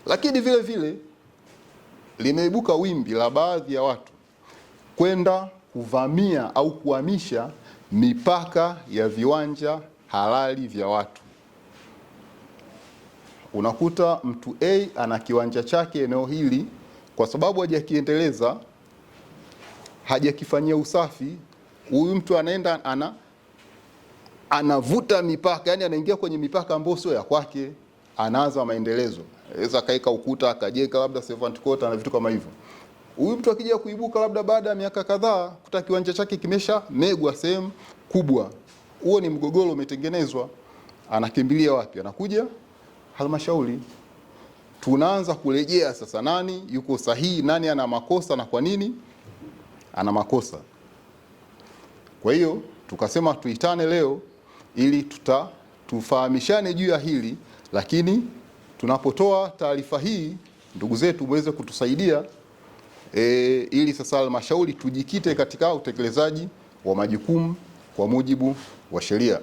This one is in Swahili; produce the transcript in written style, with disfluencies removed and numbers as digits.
Lakini vile vile limeibuka wimbi la baadhi ya watu kwenda kuvamia au kuhamisha mipaka ya viwanja halali vya watu. Unakuta mtu A ana kiwanja chake eneo hili, kwa sababu hajakiendeleza, hajakifanyia usafi, huyu mtu anaenda anavuta mipaka, yani anaingia kwenye mipaka ambayo sio ya kwake, anaanza maendelezo. Aweza kaeka ukuta, akajenga labda servant quarter na vitu kama hivyo. Huyu mtu akija kuibuka labda baada ya miaka kadhaa, kuta kiwanja chake kimesha megwa sehemu kubwa, huo ni mgogoro umetengenezwa. Anakimbilia wapi? Anakuja halmashauri. Tunaanza kurejea sasa, nani yuko sahihi, nani ana makosa na kwa nini ana makosa. Kwa hiyo tukasema tuitane leo ili tufahamishane juu ya hili, lakini tunapotoa taarifa hii, ndugu zetu muweze kutusaidia ili sasa halmashauri tujikite katika utekelezaji wa majukumu kwa mujibu wa sheria.